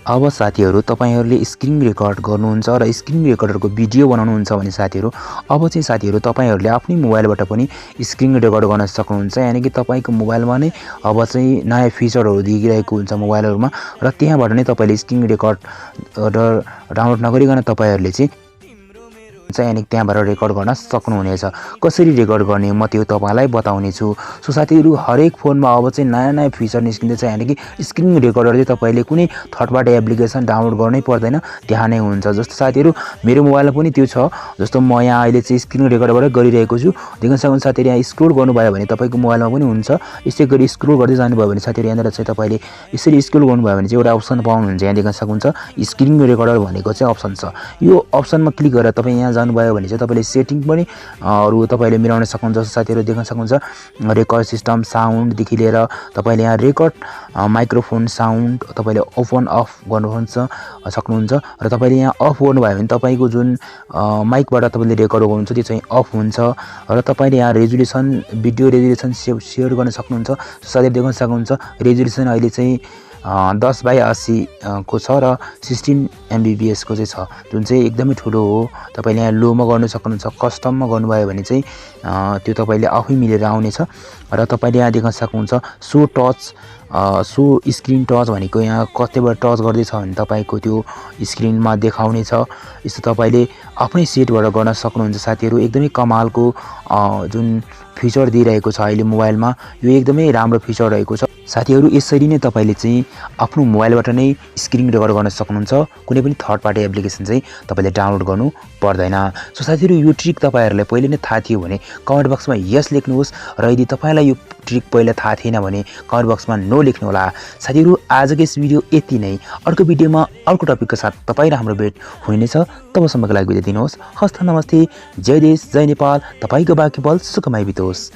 अब साथीहरू तपाईहरुले स्क्रिन रेकर्ड गर्नुहुन्छ र स्क्रिन रेकर्डरको भिडियो बनाउनुहुन्छ भने साथीहरू अब चाहिँ साथीहरू तपाईहरुले आफ्नै मोबाइलबाट पनि स्क्रिन रेकर्ड गर्न सक्नुहुन्छ। यानी कि तपाईको मोबाइलमा नै अब चाहिँ नयाँ फिचरहरु दिइरहेको हुन्छ मोबाइलहरुमा र त्यहाँबाट नै तपाईले स्क्रिन रेकर्ड डाउनलोड नगरिकन तपाईहरुले चाहिँ यानी त्यहाँबाट रेकर्ड गर्न सक्नुहुनेछ। कसरी रेकर्ड गर्ने म त्यो तपाईलाई बताउने छु। सो साथीहरु हरेक फोनमा अब चाहिँ नयाँ नयाँ फिचर निस्किँदैछ। यानी कि स्क्रिन रेकर्डर चाहिँ तपाईले कुनै थर्ड पार्टी एप्लिकेसन डाउनलोड गर्नै पर्दैन, त्यहाँ नै हुन्छ। जस्तो साथीहरु मेरो मोबाइलमा पनि त्यो छ। जस्तो म यहाँ अहिले चाहिँ स्क्रिन रेकर्डबाट गरिरहेको छु। देख्न सक्नुहुन्छ साथीहरु, यहाँ स्क्रोल गर्नुभयो भने तपाईको मोबाइलमा पनि हुन्छ। यसै गरी स्क्रोल गर्दै जानुभयो भने साथीहरु यहाँनिर चाहिँ तपाईले यसरी स्क्रोल गर्नुभयो भने चाहिँ एउटा अप्सन पाउनुहुन्छ। यहाँ देख्न सक्नुहुन्छ स्क्रिन रेकर्डर भनेको चाहिँ अप्सन छ। यो अप्सनमा क्लिक गरेर तपाई यहाँ जानुभयो भने चाहिँ तपाईले सेटिङ पनि अरु तपाईले मिलाउन सक्नुहुन्छ। जस्तो साथीहरु देख्न सक्नुहुन्छ रेकर्ड सिस्टम साउन्ड देखि लिएर तपाईले यहाँ रेकर्ड माइक्रोफोन साउन्ड तपाईले ओपन अफ सक्नुहुन्छ र तपाईले यहाँ अफ गर्नुभयो भने तपाईको जुन माइकबाट तपाईले रेकर्ड गर्नुहुन्छ त्यो चाहिँ अफ हुन्छ र तपाईले यहाँ रेजोल्युसन भिडियो रेजोल्युसन शेयर गर्न सक्नुहुन्छ। साथै देख्न सक्नुहुन्छ रेजोल्युसन अहिले चाहिँ 10/80 को छ र 16 MBPS को चाहिँ छ, जुन चाहिँ एकदमै ठुलो हो। तपाईले यहाँ लोमा गर्न सक्नुहुन्छ, कस्टममा गर्नुभयो भने चाहिँ त्यो तपाईले आफै मिलेर आउनेछ र तपाईले यहाँ देख्न सक्नुहुन्छ so touch so screen touch भनेको यहाँ कतिबाट टच गर्दैछ भने तपाईको त्यो स्क्रिनमा देखाउने छ। यस्तो तपाईले आफ्नै सेटबाट गर्न सक्नुहुन्छ। साथीहरु एकदमै कमालको जुन फिचर दिइरहेको छ अहिले मोबाइलमा, यो एकदमै राम्रो फिचर रहेको छ। साथीहरु यसरी नै तपाईले चाहिँ आफ्नो मोबाइलबाट नै स्क्रिन रेकर्ड गर्न सक्नुहुन्छ। कुनै पनि थर्ड पार्टी एप्लिकेसन चाहिँ तपाईले डाउनलोड गर्नु पर्दैन। सो साथीहरु यो ट्रिक तपाईहरुलाई पहिले नै थाहा थियो भने कमेन्ट बक्समा यस लेख्नुहोस् र यदि तपाईलाई यो ट्रिक पहिला थाहा थिएन भने कमेन्ट बक्समा नो लेख्नु होला। साथीहरु आजको यस भिडियो यति नै। अर्को भिडियोमा अर्को टपिकको साथ तपाई र हाम्रो भेट हुनेछ। तबसम्मको लागि बिदा दिनुहोस्। हस्त नमस्ते, जय देश जय नेपाल। तपाईको बाँकी पल सुखमय बितोस्।